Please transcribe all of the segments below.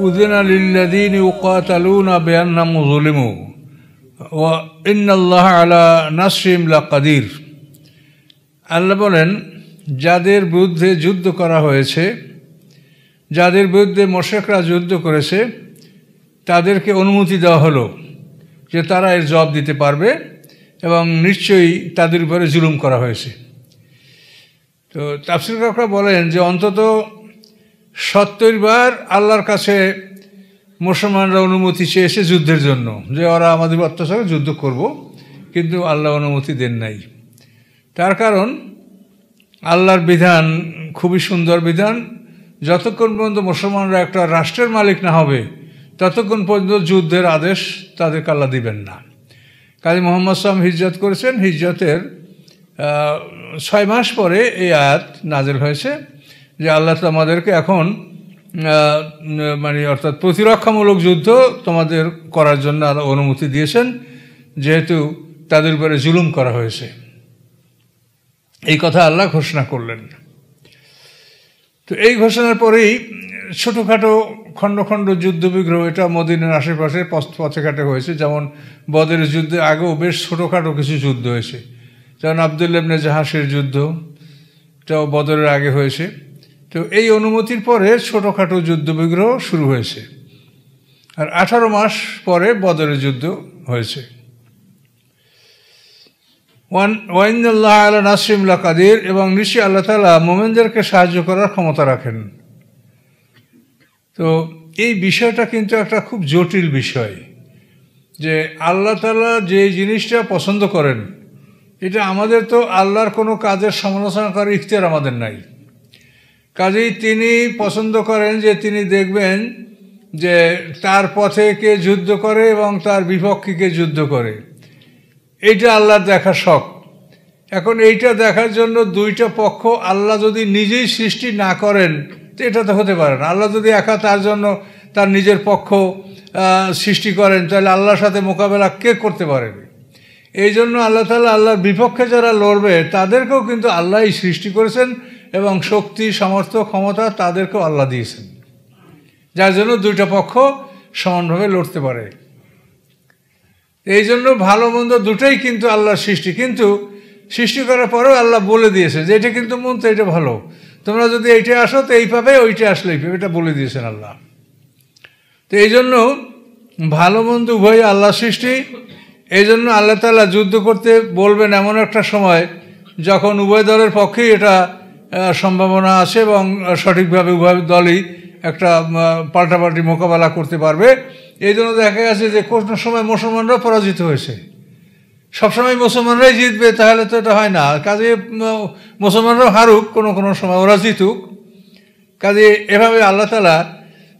উযিনা লিল্লাযীনা ইউকাতালুনা বিআন্নাহুম যুলিমু ওয়া ইন্নাল্লাহা আলা নাসরিহিম লাকাদির। আল্লাহ বলেন, যাদের বিরুদ্ধে যুদ্ধ করা হয়েছে, যাদের বিরুদ্ধে মুশরিকরা যুদ্ধ করেছে, তাদেরকে অনুমতি দেওয়া হলো যে তারা এর জবাব দিতে পারবে এবং নিশ্চয়ই তাদের উপরে জুলুম করা হয়েছে। তো তাফসীরকাররা বলেন যে অন্তত 70 বার আল্লাহর কাছে মুসলমানরা অনুমতি চেয়েছে যুদ্ধের জন্য, যে ওরা আমাদের অত্যাচারে যুদ্ধ করব, কিন্তু আল্লাহ অনুমতি দেন নাই। তার কারণ আল্লাহর বিধান খুবই সুন্দর বিধান। যতক্ষণ পর্যন্ত মুসলমানরা একটা রাষ্ট্রের মালিক না হবে ততক্ষণ পর্যন্ত যুদ্ধের আদেশ তাদেরকে আল্লাহ দিবেন না। কাজী মুহাম্মদ সাল্লাল্লাহু আলাইহি ওয়াসাল্লাম হিজরত করেছেন, হিজরতের 6 মাস পরে এই আয়াত নাযিল হয়েছে যে আল্লাহ তোমাদেরকে এখন অর্থাৎ প্রতিরক্ষামূলক যুদ্ধ তোমাদের করার জন্য অনুমতি দিয়েছেন, যেহেতু তাদের উপরে জুলুম করা হয়েছে। এই কথা আল্লাহ ঘোষণা করলেন। তো এই ঘোষণার পরেই ছোটোখাটো খণ্ড খণ্ড যুদ্ধ বিগ্রহ এটা মদিনার আশেপাশে পথে ঘাটে হয়েছে। যেমন বদরের যুদ্ধে আগেও বেশ ছোটোখাটো কিছু যুদ্ধ হয়েছে, যেমন আব্দুল্লাহ ইবনে জাহাশের যুদ্ধ, এটাও বদরের আগে হয়েছে। তো এই অনুমতির পরে ছোটোখাটো যুদ্ধ বিগ্রহ শুরু হয়েছে, আর 18 মাস পরে বদরের যুদ্ধ হয়েছে। ওয়াইন্নাল্লাহা আলা নাসরিহিম লাকাদির, এবং নিশ্চয়ই আল্লাহ তাআলা মুমিনদেরকে সাহায্য করার ক্ষমতা রাখেন। তো এই বিষয়টা কিন্তু একটা খুব জটিল বিষয়, যে আল্লাহ তাআলা যে জিনিসটা পছন্দ করেন, এটা আমাদের তো আল্লাহর কোনো কাজের সমালোচনা করার ইখতিয়ার আমাদের নাই। কাজেই তিনি পছন্দ করেন যে তিনি দেখবেন যে তার পথে কে যুদ্ধ করে এবং তার বিপক্ষে কে যুদ্ধ করে, এইটা আল্লাহর দেখার শখ। এখন এইটা দেখার জন্য দুইটা পক্ষ আল্লাহ যদি নিজেই সৃষ্টি না করেন তো এটা তো হতে পারে না। আল্লাহ যদি একা তার জন্য তার নিজের পক্ষ সৃষ্টি করেন, তাহলে আল্লাহর সাথে মোকাবেলা কে করতে পারেন? এই জন্য আল্লাহ তাআলা আল্লাহর বিপক্ষে যারা লড়বে তাদেরকেও কিন্তু আল্লাহই সৃষ্টি করেছেন, এবং শক্তি, সামর্থ্য, ক্ষমতা তাদেরকেও আল্লাহ দিয়েছেন, যার জন্য দুইটা পক্ষ সমানভাবে লড়তে পারে। এই জন্য ভালো মন্দ দুটোই কিন্তু আল্লাহর সৃষ্টি, কিন্তু সৃষ্টি করার পরেও আল্লাহ বলে দিয়েছে যে এটা কিন্তু মন, তো এটা ভালো, তোমরা যদি এইটা আসো তো এই পাবে, ওইটা আসলে এই পাবে, এটা বলে দিয়েছেন আল্লাহ। তো এই জন্য ভালো মন্দ উভয় আল্লাহ সৃষ্টি। এই জন্য আল্লাহ তাআলা যুদ্ধ করতে বলবেন এমন একটা সময় যখন উভয় দলের পক্ষেই এটা সম্ভাবনা আছে এবং সঠিকভাবে উভয় দলই একটা পাল্টাপাল্টি মোকাবেলা করতে পারবে। এই জন্য দেখা গেছে যে কোনো সময় মুসলমানরা পরাজিত হয়েছে, সবসময় মুসলমানরাই জিতবে তাহলে তো এটা হয় না। কাজে মুসলমানরাও হারুক, কোনো কোনো সময় ওরা জিতুক। কাজে এভাবে আল্লাহ তাআলা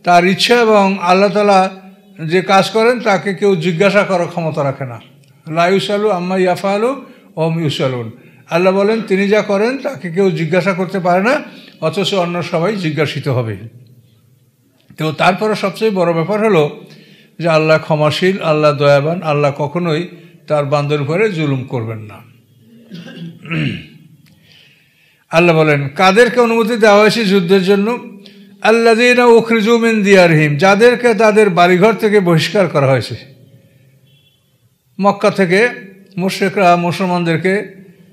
তার ইচ্ছা, এবং আল্লাহ তাআলা যে কাজ করেন তাকে কেউ জিজ্ঞাসা করার ক্ষমতা রাখে না। লা ইউসালু আম্মা ইয়াফআলু ওয়া হুম ইউসালুন। আল্লাহ বলেন তিনি যা করেন তাকে কেউ জিজ্ঞাসা করতে পারে না, অথচ অন্য সবাই জিজ্ঞাসিত হবে। তো তারপরে সবচেয়ে বড় ব্যাপার হলো যে আল্লাহ ক্ষমাশীল, আল্লাহ দয়াবান, আল্লাহ কখনোই তার বান্দার উপরে জুলুম করবেন না। আল্লাহ বলেন কাদেরকে অনুমতি দেওয়া হয়েছে যুদ্ধের জন্য? আল্লাযীনা উখরিজু মিন দিয়ারহিম, যাদেরকে তাদের বাড়িঘর থেকে বহিষ্কার করা হয়েছে। মক্কা থেকে মুশরিকরা মুসলমানদেরকে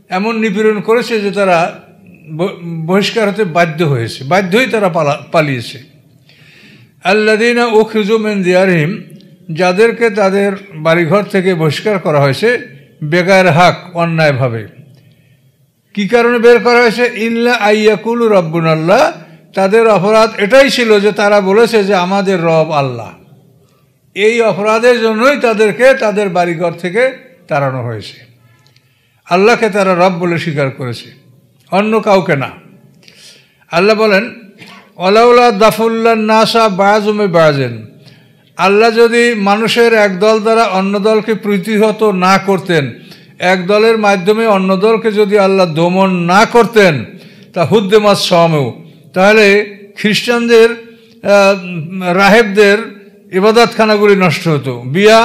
এমন নিপীড়ন করেছে যে তারা বহিষ্কার হতে বাধ্য হয়েছে, বাধ্যই তারা পালিয়েছে। আল্লাযীনা উখরিজু মিন দিয়ারহিম, যাদেরকে তাদের বাড়িঘর থেকে বহিষ্কার করা হয়েছে বেগায়ের হক, অন্যায়ভাবে। কি কারণে বের করা হয়েছে? ইল্লা আইয়াকুলু রাব্বুনাল্লাহ, তাদের অপরাধ এটাই ছিল যে তারা বলেছে যে আমাদের রব আল্লাহ। এই অপরাধের জন্যই তাদেরকে তাদের বাড়িঘর থেকে তাড়ানো হয়েছে। আল্লাহকে তারা রব বলে স্বীকার করেছে, অন্য কাউকে না। আল্লাহ বলেন ওয়ালাউলা দাফুল্লান নাসা বাযুম বাযিন, আল্লাহ যদি মানুষের এক দল দ্বারা অন্য দলকে প্রতিহত না করতেন, এক দলের মাধ্যমে অন্য দলকে যদি আল্লাহ দমন না করতেন, তা হুদ্দেমাত সামেও, তাহলে খ্রিস্টানদের রাহেবদের ইবাদতখানাগুলি নষ্ট হতো, বিয়া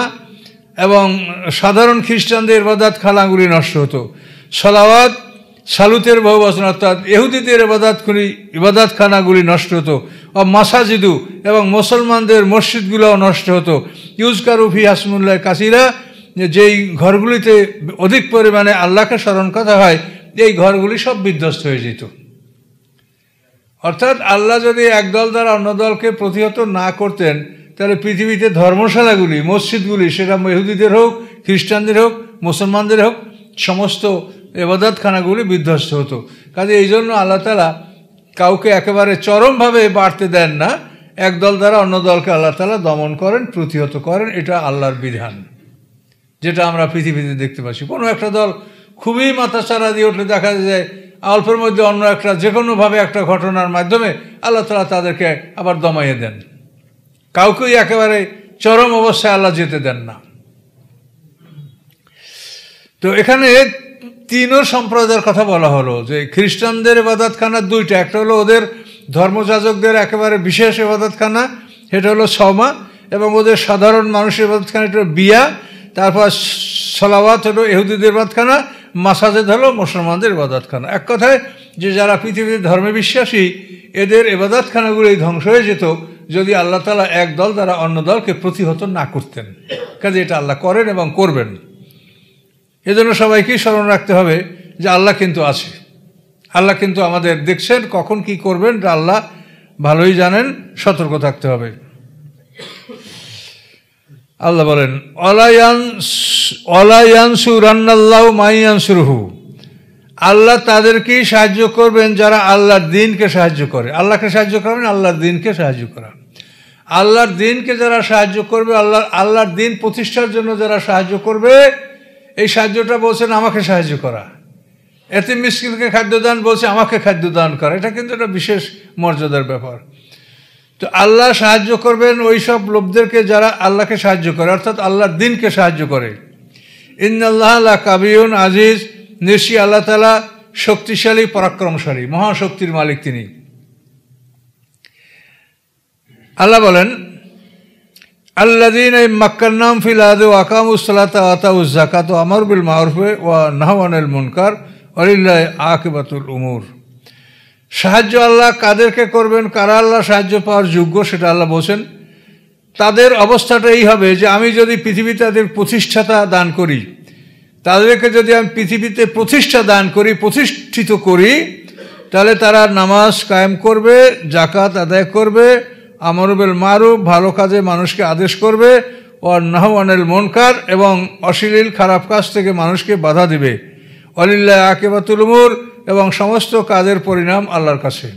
এবং সাধারণ খ্রিস্টানদের ইবাদতখানাগুলি নষ্ট হতো, সালাওয়াত সালুতের বহুবচন অর্থাৎ ইহুদিদের ইবাদতখানাগুলি নষ্ট হতো, ও মাসাজিদু, এবং মুসলমানদের মসজিদগুলোও নষ্ট হতো। ইউজকারু ফি হাসমুল্লাহ কাসিরা, যেই ঘরগুলিতে অধিক পরিমাণে আল্লাহকে স্মরণ করা হয় এই ঘরগুলি সব বিধ্বস্ত হয়ে যেত। অর্থাৎ আল্লাহ যদি একদল দ্বারা অন্য দলকে প্রতিহত না করতেন তাহলে পৃথিবীতে ধর্মশালাগুলি, মসজিদগুলি, সেটা ইহুদিদের হোক, খ্রিস্টানদের হোক, মুসলমানদের হোক, সমস্ত ইবাদতখানাগুলি বিধ্বস্ত হতো। কাজে এই জন্য আল্লাহ তাআলা কাউকে একেবারে চরমভাবে বাড়তে দেন না, একদল দ্বারা অন্য দলকে আল্লাহ তাআলা দমন করেন, প্রতিহত করেন। এটা আল্লাহর বিধান, যেটা আমরা পৃথিবীতে দেখতে পাচ্ছি। কোনো একটা দল খুবই মাথাচাড়া দিয়ে উঠলে দেখা যায় অল্পের মধ্যে অন্য একটা যে কোনোভাবে একটা ঘটনার মাধ্যমে আল্লাহ তাআলা তাদেরকে আবার দমাইয়ে দেন। কাউকেই একেবারে চরম অবস্থায় আল্লাহ যেতে দেন না। তো এখানে তিনও সম্প্রদায়ের কথা বলা হলো, যে খ্রিস্টানদের ইবাদতখানা দুইটা, একটা হলো ওদের ধর্মযাজকদের একেবারে বিশেষ ইবাদতখানা, সেটা হলো সওমা, এবং ওদের সাধারণ মানুষের ইবাদতখানা এটা বিয়া, তারপর সলাওয়াত হলো ইহুদিদের ইবাদতখানা, মাসাজিদ হলো মুসলমানদের ইবাদতখানা। এক কথায় যে যারা পৃথিবীতে ধর্মে বিশ্বাসী এদের ইবাদতখানাগুলি ধ্বংস হয়ে যেত যদি আল্লাহ তাআলা এক দল দ্বারা অন্য দলকে প্রতিহত না করতেন। কাজে এটা আল্লাহ করেন এবং করবেন। এজন্য সবাইকেই স্মরণ রাখতে হবে যে আল্লাহ কিন্তু আছে, আল্লাহ কিন্তু আমাদের দেখছেন, কখন কি করবেন আল্লাহ ভালোই জানেন, সতর্ক থাকতে হবে। আল্লাহ বলেন ওয়ালায়ানসুরান্নাল্লাহু মাইয়ানসুরহু, আল্লাহ তাদেরকেই সাহায্য করবেন যারা আল্লাহর দ্বীনকে সাহায্য করে। আল্লাহকে সাহায্য করবেন, আল্লাহর দ্বীনকে সাহায্য করা। আল্লাহর দ্বীনকে যারা সাহায্য করবে, আল্লাহর দ্বীন প্রতিষ্ঠার জন্য যারা সাহায্য করবে, এই সাহায্যটা বলছেন আমাকে সাহায্য করা। এতিম মিসকিনকে খাদ্য দান বলছে আমাকে খাদ্য দান করা, এটা কিন্তু একটা বিশেষ মর্যাদার ব্যাপার। তো আল্লাহ সাহায্য করবেন ওই সব লোকদেরকে যারা আল্লাহকে সাহায্য করে, অর্থাৎ আল্লাহর দ্বীনকে সাহায্য করে। ইন্নাল্লাহা লাকাবিয়ুন আজিজ, নিশ্চয়ই আল্লাহ তাআলা শক্তিশালী, পরাক্রমশালী, মহাশক্তির মালিক তিনি। আল্লাহ বলেন আল্লাযীনা মাক্কান্নাহুম ফিল আরদি ওয়া আকামুস সালাতা ওয়া আতাউজ যাকাতা ওয়া আমারু বিল মা'রুফ ওয়া নাহাউ আনিল মুনকার ওয়া লিল্লাহি আকিবাতুল উমুর। সাহায্য আল্লাহ কাদেরকে করবেন, কারা আল্লাহ সাহায্য পাওয়ার যোগ্য সেটা আল্লাহ বলছেন। তাদের অবস্থাটা এই হবে যে আমি যদি পৃথিবীতে তাদের প্রতিষ্ঠাতা দান করি, তাদেরকে যদি আমি পৃথিবীতে প্রতিষ্ঠা দান করি, প্রতিষ্ঠিত করি, তাহলে তারা নামাজ কায়েম করবে, যাকাত আদায় করবে, আমরু বিল মারুফ ভালো কাজে মানুষকে আদেশ করবে, ও নাহু আনিল মুনকার এবং অশ্লীল খারাপ কাজ থেকে মানুষকে বাধা দিবে, ওয়ালিল্লাহি আকিবাতুল উমুর এবং সমস্ত কাজের পরিণাম আল্লাহর কাছে।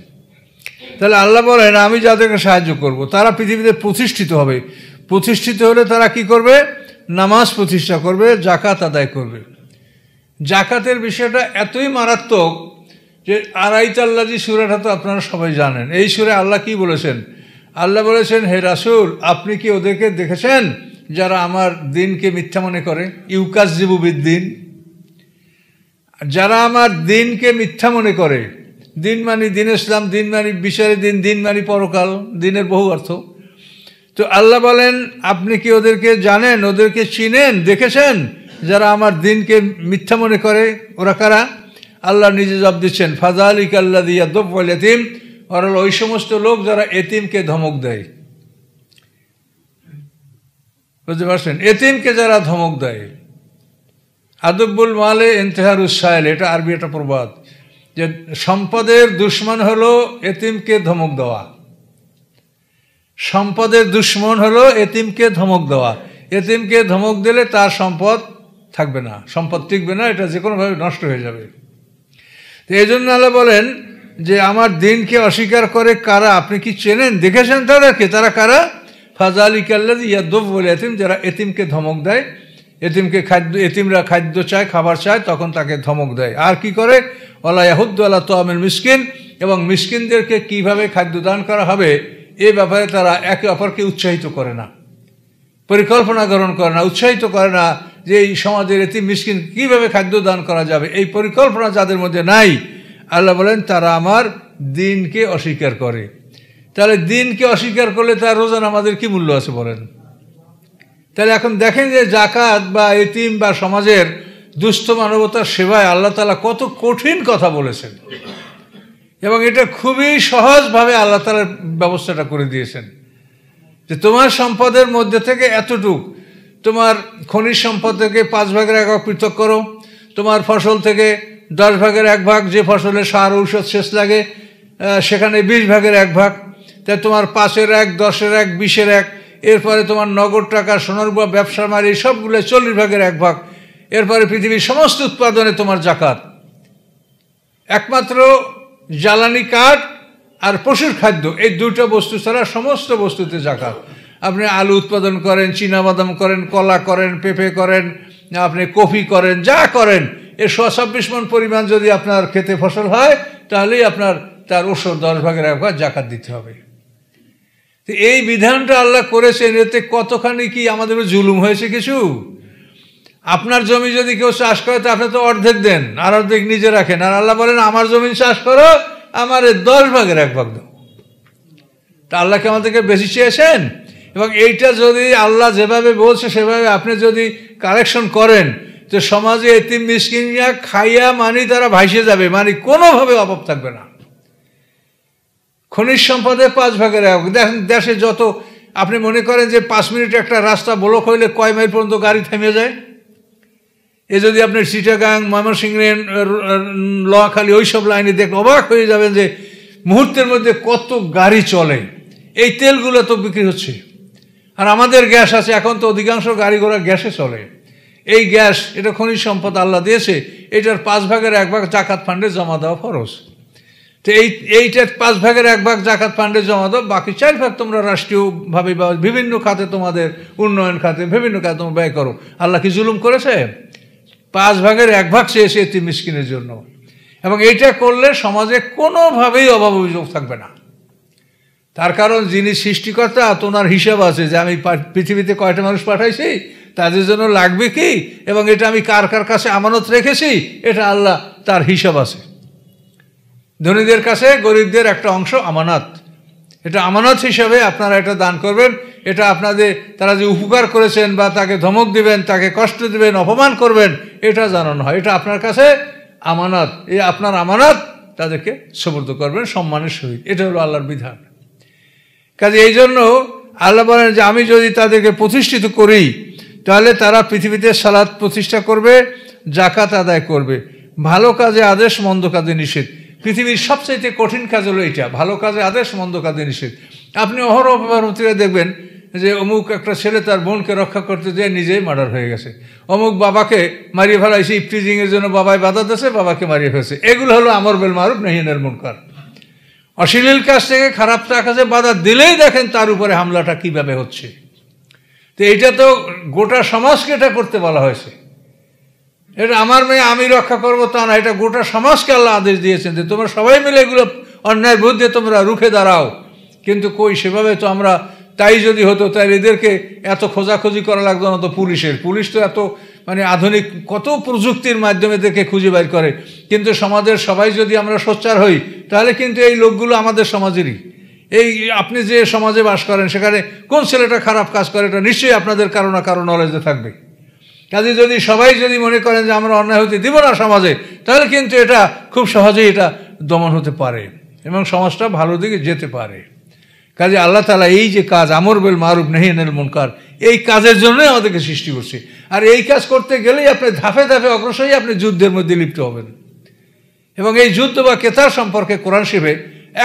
তাহলে আল্লাহ বলেন আমি যাদেরকে সাহায্য করব তারা পৃথিবীতে প্রতিষ্ঠিত হবে। প্রতিষ্ঠিত হলে তারা কি করবে? নামাজ প্রতিষ্ঠা করবে, যাকাত আদায় করবে। যাকাতের বিষয়টা এতই মারাত্মক যে আরাইতাল্লাজি সূরাটা তো আপনারা সবাই জানেন। এই সূরা আল্লাহ কি বলেছেন? আল্লাহ বলেছেন হে রাসূল আপনি কি ওদেরকে দেখেছেন যারা আমার দিনকে মিথ্যা মনে করে? ইউকাযযিবু বিদ্দিন, যারা আমার দিনকে মিথ্যা মনে করে। দিন মানে দিন ইসলাম, দিন মানে বিচারের দিন, দিন মানে পরকাল, দিনের বহু অর্থ। তো আল্লাহ বলেন আপনি কি ওদেরকে জানেন, ওদেরকে চিনেন, দেখেছেন যারা আমার দিনকে মিথ্যা মনে করে? ওরা কারা? আল্লাহ নিজে জবাব দিচ্ছেন ফাযালিকা আল্লাযী ইয়াদুফুল ইয়াতীম, ওরা ওই সমস্ত লোক যারা এতিমকে ধমক দেয়। বুঝতে পারছেন? এতিমকে যারা ধমক দেয়। আদবুল মালে ইন্তেহারুস সাইল, এটা আরবি একটা প্রবাদ, যে সম্পদের দুশ্মন হলো এতিমকে ধমক দেওয়া। সম্পদের দুশ্মন হলো এতিমকে ধমক দেওয়া। এতিমকে ধমক দিলে তার সম্পদ থাকবে না, সম্পদ টিকবে না, এটা যে কোনোভাবে নষ্ট হয়ে যাবে। তো এই জন্য আল্লাহ বলেন যে আমার দিনকে অস্বীকার করে কারা, আপনি কি চেনেন, দেখেছেন তাদেরকে? তারা কারা? ফাযালিকা আল্লাযী ইয়াদুফুল ইয়াতীম, যারা এতিমকে ধমক দেয়। এতিমকে এতিমরা খাদ্য চায়, খাবার চায়, তখন তাকে ধমক দেয়। আর কি করে? ওয়ালা ইয়াহুদ্দু আলা তাআমিল মিসকিন, এবং মিসকিনদেরকে কিভাবে খাদ্য দান করা হবে এ ব্যাপারে তারা একে অপরকে উৎসাহিত করে না, পরিকল্পনা গ্রহণ করে না, উৎসাহিত করে না যে এই সমাজের এতিম মিসকিন কিভাবে খাদ্য দান করা যাবে। এই পরিকল্পনা যাদের মধ্যে নাই, আল্লাহ বলেন তারা আমার দিনকে অস্বীকার করে। তাহলে দিনকে অস্বীকার করলে তার রোজা নামাজের কি মূল্য আছে বলেন? তাহলে এখন দেখেন যে যাকাত বা এতিম বা সমাজের দুস্থ মানবতার সেবায় আল্লাহ তাআলা কত কঠিন কথা বলেছেন। এবং এটা খুবই সহজভাবে আল্লাহ তাআলা ব্যবস্থাটা করে দিয়েছেন যে তোমার সম্পদের মধ্যে থেকে এতটুক, তোমার খনিজ সম্পদ থেকে 5/1 পৃথক করো, তোমার ফসল থেকে 10/1 যে ফসলে সার ঔষধ শেষ লাগে সেখানে 20/1, তাই তোমার 5/1, 10/1, 20/1, এরপরে তোমার নগদ টাকা, সোনার বা ব্যবসা মারি সবগুলো 40/1, এরপরে পৃথিবীর সমস্ত উৎপাদনে তোমার জাকাত। একমাত্র জ্বালানি কাঠ আর পশুর খাদ্য, এই দুটো বস্তু ছাড়া সমস্ত বস্তুতে জাকাত। আপনি আলু উৎপাদন করেন, চীনাবাদাম করেন, কলা করেন, পেঁপে করেন, আপনি কফি করেন, যা করেন এর 26 মণ পরিমাণ যদি আপনার খেতে ফসল হয় তাহলেই আপনার তার 10/10 জাকাত দিতে হবে। তো এই বিধানটা আল্লাহ করেছেন, এতে কতখানি কি আমাদের জুলুম হয়েছে কিছু? আপনার জমি যদি কেউ চাষ করে তা আপনি তো অর্ধেক দেন আর অর্ধেক নিজে রাখেন, আর আল্লাহ বলেন আমার জমি চাষ করো, আমার 10/1 দাও। তা আল্লাহ কি আমাদেরকে বেশি চেয়েছেন? এবং এইটা যদি আল্লাহ যেভাবে বলছে সেভাবে আপনি যদি কারেকশন করেন তো সমাজে এতিম মিসকিনরা খাইয়া তারা ভাইসে যাবে, কোনোভাবে অভাব থাকবে না। খনিজ সম্পদে 5/1। দেখেন দেশে যত, আপনি মনে করেন যে 5 মিনিটে একটা রাস্তা ব্লক হইলে কয় মাইল পর্যন্ত গাড়ি থেমে যায়? এ যদি আপনি চিটাগাং, ময়মনসিংহ, লোহাখালী ওইসব লাইনে দেখেন অবাক হয়ে যাবেন যে মুহূর্তের মধ্যে কত গাড়ি চলে। এই তেলগুলো তো বিক্রি হচ্ছে, আর আমাদের গ্যাস আছে, এখন তো অধিকাংশ গাড়ি ঘোড়া গ্যাসে চলে। এই গ্যাস, এটা খনিজ সম্পদ আল্লাহ দিয়েছে, এটার 5/1 জাকাত ফান্ডে জমা দেওয়া ফরজ। তো এইটার 5/1 জাকাত ফান্ডে জমা দাও, বাকি 4 তোমরা রাষ্ট্রীয়ভাবে বা বিভিন্ন খাতে, তোমাদের উন্নয়ন খাতে, বিভিন্ন খাতে তোমরা ব্যয় করো। আল্লাহ কি জুলুম করেছে? 5/1 চেয়েছে এতিম মিসকিনের জন্য। এবং এইটা করলে সমাজে কোনোভাবেই অভাব অভিযোগ থাকবে না। তার কারণ যিনি সৃষ্টিকর্তা তোনার হিসাব আছে যে আমি পৃথিবীতে কয়টা মানুষ পাঠাইছি, তাদের জন্য লাগবে কি, এবং এটা আমি কার কার কাছে আমানত রেখেছি, এটা আল্লাহ তার হিসাব আছে। ধনীদের কাছে গরিবদের একটা অংশ আমানত, এটা আমানত হিসাবে আপনারা এটা দান করবেন। এটা আপনাদের তারা যে উপকার করেছেন বা তাকে ধমক দিবেন, তাকে কষ্ট দিবেন, অপমান করবেন, এটা জানানো হয়। এটা আপনার কাছে আমানত, এই আপনার আমানত তাদেরকে সুপর্দ করবেন সম্মানের সহিত। এটা হলো আল্লাহর বিধান। কাজে এই জন্য আল্লাহ বলেন যে আমি যদি তাদেরকে প্রতিষ্ঠিত করি তাহলে তারা পৃথিবীতে সালাত প্রতিষ্ঠা করবে, জাকাত আদায় করবে, ভালো কাজে আদেশ, মন্দ কাজে নিষেধ। পৃথিবীর সবচাইতে কঠিন কাজ হলো এটা, ভালো কাজে আদেশ, মন্দ কাজে নিষেধ। আপনি অহরহ দেখবেন যে অমুক একটা ছেলে তার বোনকে রক্ষা করতে যেয়ে নিজেই মার্ডার হয়ে গেছে, অমুক বাবাকে মারিয়ে ফেলাইছে, ইফটিজিংয়ের জন্য বাবায় বাধা দিয়েছে, বাবাকে মারিয়ে ফেলছে। এগুলো হলো আমর বিল মারুফ নাহি আনিল মুনকার। অশ্লীল কাজ থেকে খারাপ কাজে বাধা দিলেই দেখেন তার উপরে হামলাটা কিভাবে হচ্ছে। তো এইটা তো গোটা সমাজকে এটা করতে বলা হয়েছে। এটা আমার মেয়ে আমি রক্ষা করবো তা না, এটা গোটা সমাজকে আল্লাহ আদেশ দিয়েছেন যে তোমরা সবাই মিলে এগুলো অন্যায়ের বিরুদ্ধে তোমরা রুখে দাঁড়াও। কিন্তু কই, সেভাবে তো আমরা, তাই যদি হতো তাই এদেরকে এত খোঁজাখুঁজি করা লাগতো না তো পুলিশের। পুলিশ তো এত আধুনিক কত প্রযুক্তির মাধ্যমে এদেরকে খুঁজে বের করে। কিন্তু সমাজের সবাই যদি আমরা সোচ্চার হই তাহলে কিন্তু এই লোকগুলো আমাদের সমাজেরই। এই আপনি যে সমাজে বাস করেন সেখানে কোন ছেলেটা খারাপ কাজ করে এটা নিশ্চয়ই আপনাদের কারো না কারো নলেজে থাকবে। কাজে যদি সবাই যদি মনে করেন যে আমরা অন্যায় হতে দিব না সমাজে, তাহলে কিন্তু এটা খুব সহজেই এটা দমন হতে পারে এবং সমাজটা ভালো দিকে যেতে পারে। কাজে আল্লাহ তাআলা এই যে কাজ আমর বিল মারুফ নাহি আনিল মুনকার, এই কাজের জন্যই আমাদেরকে সৃষ্টি করছে। আর এই কাজ করতে গেলেই আপনি ধাপে ধাপে অগ্রসর হয়ে আপনি যুদ্ধের মধ্যে লিপ্ত হবেন। এবং এই যুদ্ধ বা কেতাল সম্পর্কে কোরআন শরীফে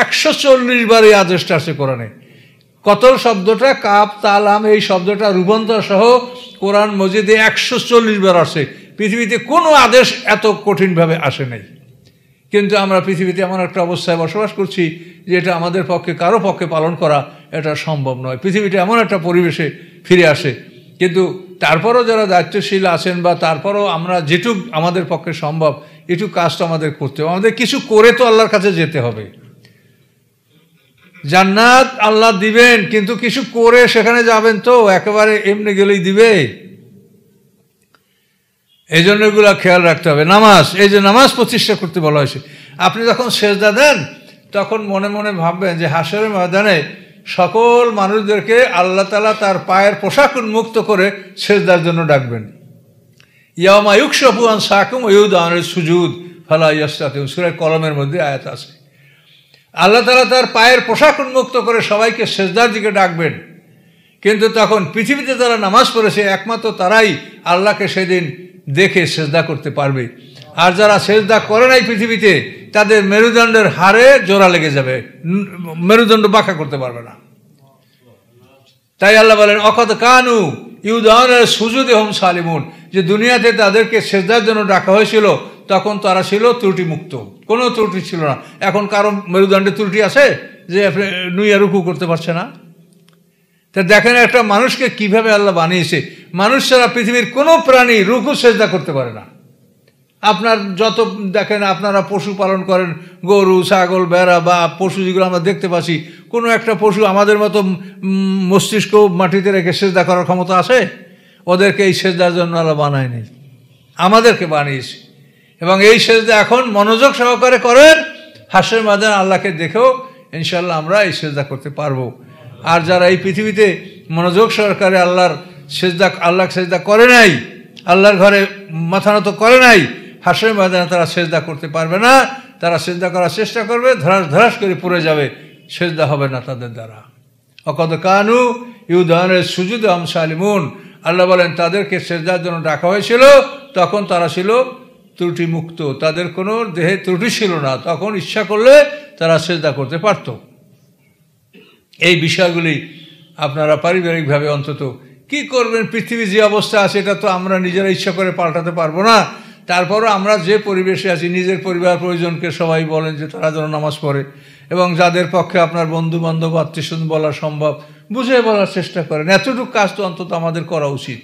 140 বার এই আদেশটা আছে কোরআনে। কতল শব্দটা কাপ তালাম এই শব্দটা রূপান্তর সহ কোরআন মজিদে 140 বার আসে। পৃথিবীতে কোনো আদেশ এত কঠিনভাবে আসে নাই। কিন্তু আমরা পৃথিবীতে এমন একটা অবস্থায় বসবাস করছি যে এটা আমাদের পক্ষে, কারো পক্ষে পালন করা এটা সম্ভব নয়। পৃথিবীটা এমন একটা পরিবেশে ফিরে আসে। কিন্তু তারপরও যারা দায়িত্বশীল আছেন বা তারপরও আমরা যেটুক আমাদের পক্ষে সম্ভব এটুক কাজটা আমাদের করতে হবে। আমাদের কিছু করে তো আল্লাহর কাছে যেতে হবে। জান্নাত আল্লাহ দিবেন, কিন্তু কিছু করে সেখানে যাবেন তো, একেবারে এমনি গেলেই দিবে? এই জন্য এগুলা খেয়াল রাখতে হবে। নামাজ, এই যে নামাজ প্রতিষ্ঠা করতে বলা হয়েছে। আপনি যখন সেজদা দেন তখন মনে মনে ভাববেন যে হাসরের ময়দানে সকল মানুষদেরকে আল্লাহ তাআলা তার পায়ের পোশাক উন্মুক্ত করে সেজদার জন্য ডাকবেন। ইয়াওমা ইউকশাফু আন সাকিম ওয়া ইউদআ আনিস সুজুদ ফালা ইয়াসতাতিউন, সূরা কলমের মধ্যে আয়াত আছে। আল্লাহ তাআলা তার পায়ের পোশাক উন্মুক্ত করে সবাইকে সেজদার দিকে ডাকবেন, কিন্তু তখন পৃথিবীতে যারা নামাজ পড়েছে একমাত্র তারাই আল্লাহকে সেদিন দেখে সেজদা করতে পারবে। আর যারা সেজদা করে নাই পৃথিবীতে, তাদের মেরুদণ্ডের হাড়ে জোড়া লেগে যাবে, মেরুদণ্ড বাঁকা করতে পারবে না। তাই আল্লাহ বলেন অকদ কানু ইউদাউনা সুজুদহুম সালিমুন, যে দুনিয়াতে তাদেরকে সেজদার জন্য ডাকা হয়েছিল তখন তারা ছিল ত্রুটিমুক্ত, কোনো ত্রুটি ছিল না। এখন কারো মেরুদণ্ডে ত্রুটি আছে যে আপনি নুইয়া রুকু করতে পারছে না? তা দেখেন একটা মানুষকে কিভাবে আল্লাহ বানিয়েছে। মানুষ ছাড়া পৃথিবীর কোনো প্রাণী রুকু সেজদা করতে পারে না। আপনার যত দেখেন, আপনারা পশু পালন করেন, গরু, ছাগল, ভেড়া বা পশু যেগুলো আমরা দেখতে পাচ্ছি, কোনো একটা পশু আমাদের মতো মস্তিষ্ক মাটিতে রেখে সেজদা করার ক্ষমতা আছে? ওদেরকে এই সেজদার জন্য আল্লাহ বানায়নি, আমাদেরকে বানিয়েছে। এবং এই সেজদা এখন মনোযোগ সহকারে করেন, হাসরের ময়দানে আল্লাহকে দেখেও ইনশাআল্লাহ আমরা এই সেজদা করতে পারবো। আর যারা এই পৃথিবীতে মনোযোগ সহকারে আল্লাহর সেজদা করে নাই, আল্লাহর ঘরে মাথা নত করে নাই, হাসরের ময়দানে তারা সেজদা করতে পারবে না। তারা সেজদা করার চেষ্টা করবে, ধরাস ধরাস করে পড়ে যাবে, সেজদা হবে না তাদের দ্বারা। অকদ কানু ইউদাউনা সুজুদহুম সালিমুন, আল্লাহ বলেন তাদেরকে সেজদার জন্য ডাকা হয়েছিল, তখন তারা ছিল ত্রুটিমুক্ত, তাদের কোনো দেহে ত্রুটি ছিল না, তখন ইচ্ছা করলে তারা সেজদা করতে পারত। এই বিষয়গুলি আপনারা পারিবারিকভাবে অন্তত কি করবেন, পৃথিবী যে অবস্থা আছে এটা তো আমরা নিজেরা ইচ্ছা করে পাল্টাতে পারবো না। তারপরও আমরা যে পরিবেশে আছি, নিজের পরিবার পরিজনকে সবাই বলেন যে তারা যেন নামাজ পড়ে, এবং যাদের পক্ষে আপনার বন্ধু বান্ধব আত্মীয়স্বজন বলা সম্ভব, বুঝে বলার চেষ্টা করেন। এতটুকু কাজ তো অন্তত আমাদের করা উচিত।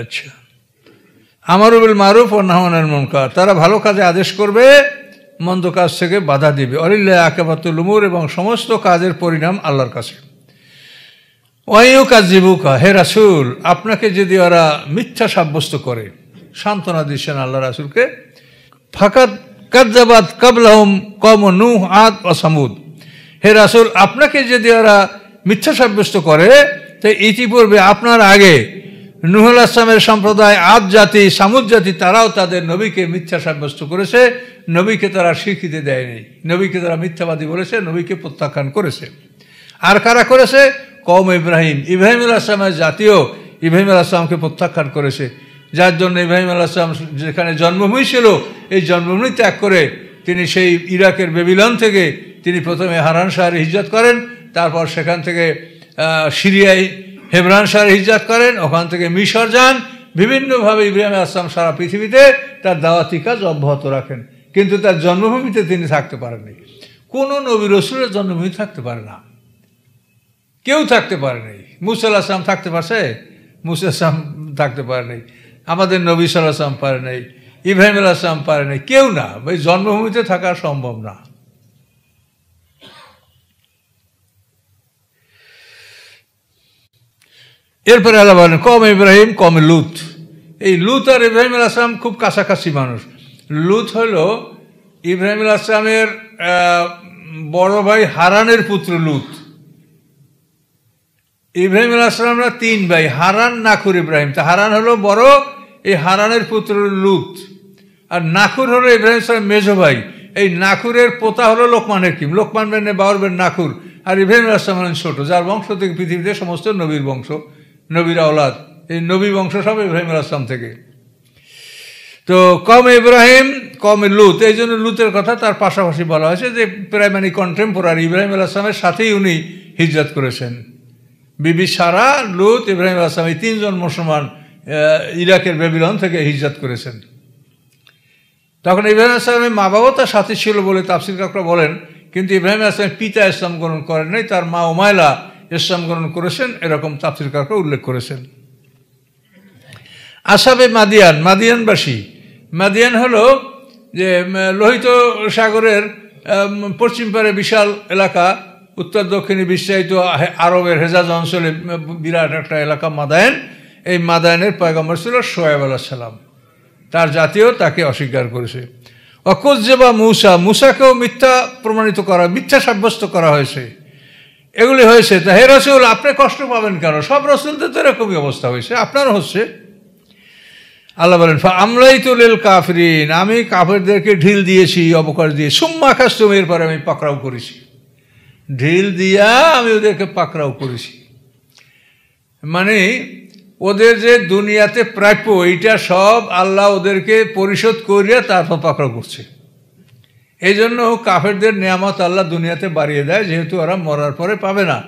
আচ্ছা, আমারু বিল মারুফ ওয়া নাহয়ু আনিল মুনকার, তারা ভালো কাজে আদেশ করবে, মন্দ কাজ থেকে বাধা দিবে। ওয়ালিল্লাহি আকিবাতুল উমুর, এবং সমস্ত কাজের পরিণাম আল্লাহর কাছে। ওয়ায়ুকাযযিবুকা, হে রাসূল আপনাকে যদি ওরা মিথ্যা সাব্যস্ত করে, সান্ত্বনা দিচ্ছেন আল্লাহ রাসূলকে। ফাকাদ কাযযাবাত ক্বাবলাহুম কওম নূহ আদ ওয়া সামুদ, হে রাসূল আপনাকে যদি ওরা মিথ্যা সাব্যস্ত করে, তো ইতিপূর্বে আপনার আগে নূহ আলাইহিস সালামের সম্প্রদায়, আদ জাতি, সামুদ জাতি, তারাও তাদের নবীকে মিথ্যা সাব্যস্ত করেছে। নবীকে তারা স্বীকৃতি দেয়নি, নবীকে তারা মিথ্যাবাদী বলেছে, নবীকে প্রত্যাখ্যান করেছে। আর কারা করেছে? কওম ইব্রাহিম, ইব্রাহিম আলাইহিস সালামের জাতীয় ইব্রাহিম আলাইহিস সালামকে প্রত্যাখ্যান করেছে, যার জন্য ইব্রাহিম আলাইহিস সালাম যেখানে জন্মভূমি ছিল, এই জন্মভূমি ত্যাগ করে তিনি সেই ইরাকের বেবিলন থেকে তিনি প্রথমে হারান শহরে হিজরত করেন, তারপর সেখান থেকে সিরিয়ায় হেবরান শহরে হিজরত করেন, ওখান থেকে মিশর যান। বিভিন্নভাবে ইব্রাহিম আলাইহিস সালাম সারা পৃথিবীতে তার দাওয়াতি কাজ অব্যাহত রাখেন, কিন্তু তার জন্মভূমিতে তিনি থাকতে পারেননি। কোনো নবী রাসূলের জন্মভূমি থাকতে পারে না, কেউ থাকতে পারে নাই। মুসা আলাইহিস সালাম থাকতে পারছে? মুসা আলাইহিস সালাম থাকতে পারে নাই, আমাদের নবী সাল্লাল্লাহু আলাইহি ওয়াসাল্লাম পারে নাই, ইব্রাহিম আলাইহিস সালাম পারে নাই, কেউ না। ওই জন্মভূমিতে থাকা সম্ভব না। এরপরে আল্লাহ বলেন কওম ইব্রাহিম কওম লূত। এই লূত আর ইব্রাহিম আলাইহিস সালাম খুব কাছাকাছি মানুষ। লূত হল ইব্রাহিম আলাইহিস সালামের বড় ভাই হারানের পুত্র লূত। ইব্রাহিম আলাইহিস সালামরা তিন ভাই, হারান, নাখুর, ইব্রাহিম। তা হারান হলো বড়, এই হারানের পুত্র লূত। আর নাখুর হলো ইব্রাহিম সালামের মেজো ভাই। এই নাখুরের পোতা হলো লোকমান হাকিম, লোকমান বেন বাউর বেন নাখুর। আর ইব্রাহিম আলাইহিস সালাম হলেন ছোট, যার বংশ থেকে পৃথিবীতে সমস্ত নবীর বংশ, নবীর আওলাদ, এই নবী বংশ সব ইব্রাহিম আলাইহিস সালাম থেকে। তো কওম ইব্রাহিম কওম লূত, এই জন্য লূতের কথা তার পাশাপাশি বলা হয়েছে, যে প্রায় মানে কন্টেম্পোরারি ইব্রাহিম আলাইহিস সালামের সাথেই উনি হিজরত করেছেন। বিবি সারা, লূত, ইব্রাহিম আলাইহিস সালাম, এই তিনজন মুসলমান ইরাকের বেবিলন থেকে হিজরত করেছেন। তখন ইব্রাহিম আলাইহিস সালামের মা বাবাও তার সাথে ছিল বলে তাফসীরকাররা বলেন, কিন্তু ইব্রাহিম আলাইহিস সালামের পিতা ইসলাম গ্রহণ করেন নাই, তার মা উমাইলা ইসলাম গ্রহণ করেছেন, এরকম তাফসীরকাররা উল্লেখ করেছেন। আসহাবে মাদিয়ান, মাদিয়ানবাসী। মাদিয়ান হলো যে লোহিত সাগরের পশ্চিম পারে বিশাল এলাকা, উত্তর দক্ষিণে বিস্তারিত আরবের হেজাজ অঞ্চলে বিরাট একটা এলাকা মাদায়েন। এই মাদায়েনের পয়গম্বর ছিল শোয়েব আলাইহিস সালাম, তার জাতীয় তাকে অস্বীকার করেছে। অকুজ্জেবা মূসা, মূসাকেও মিথ্যা প্রমাণিত করা, মিথ্যা সাব্যস্ত করা হয়েছে, এগুলি হয়েছে। তা হে রাসূল আপনি কষ্ট পাবেন কেন? সব রাসূলদের তো এরকমই অবস্থা হয়েছে, আপনারও হচ্ছে। আল্লাহ বলেন আমরাই তো লিল কাফিরিন, আমি কাফেরদেরকে ঢিল দিয়েছি, অবকাশ দিয়ে, সুম্মা খাসতুম, এরপরে আমি পাকড়াও করেছি, ঢিল দিয়া আমি ওদেরকে পাকড়াও করেছি। মানে ওদের যে দুনিয়াতে প্রাপ্য এইটা সব আল্লাহ ওদেরকে পরিশোধ করিয়া তারপর পাকড়াও করছে। এই জন্য কাফেরদের নিয়ামত আল্লাহ দুনিয়াতে বাড়িয়ে দেয়, যেহেতু ওরা মরার পরে পাবে না।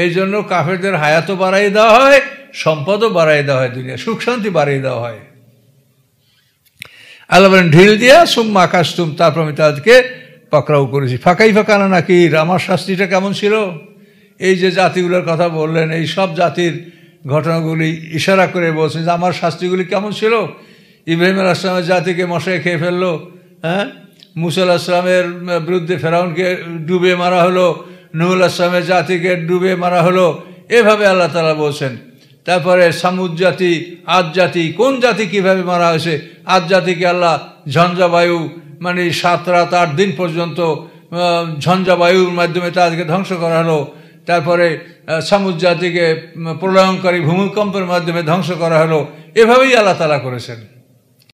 এই জন্য কাফেরদের হায়াতও বাড়াই দেওয়া হয়, সম্পদও বাড়াই দেওয়া হয়, দুনিয়া সুখ শান্তি বাড়িয়ে দেওয়া হয়। আল্লাহ বলেন ঢিল দিয়া সুম্মা আকাশতুম, তারপর আমি তাদেরকে পাকড়াও করেছি। ফাঁকাই ফাঁকানা নাকির, আমার শাস্তিটা কেমন ছিল। এই যে জাতিগুলোর কথা বললেন, এই সব জাতির ঘটনাগুলি ইশারা করে বলছেন যে আমার শাস্তিগুলি কেমন ছিল। ইব্রাহিম আলাইহিস সালামের জাতিকে মশায় খেয়ে ফেললো, হ্যাঁ, মুসা আলাইহিস সালামের বিরুদ্ধে ফেরাউনকে ডুবে মারা হলো, নূহ আলাইহিস সালামের জাতিকে ডুবে মারা হলো, এভাবে আল্লাহ তাআলা বলছেন। তারপরে সামুদ জাতি, আদ জাতি, কোন জাতি কিভাবে মারা হয়েছে। আদ জাতিকে আল্লাহ ঝঞ্ঝাবায়ু, মানে 7 রাত 8 দিন পর্যন্ত ঝঞ্ঝাবায়ুর মাধ্যমে তাদেরকে ধ্বংস করা হলো। তারপরে সামুদ জাতিকে প্রলয়ঙ্কারী ভূমিকম্পের মাধ্যমে ধ্বংস করা হলো। এভাবেই আল্লাহ তাআলা করেছেন।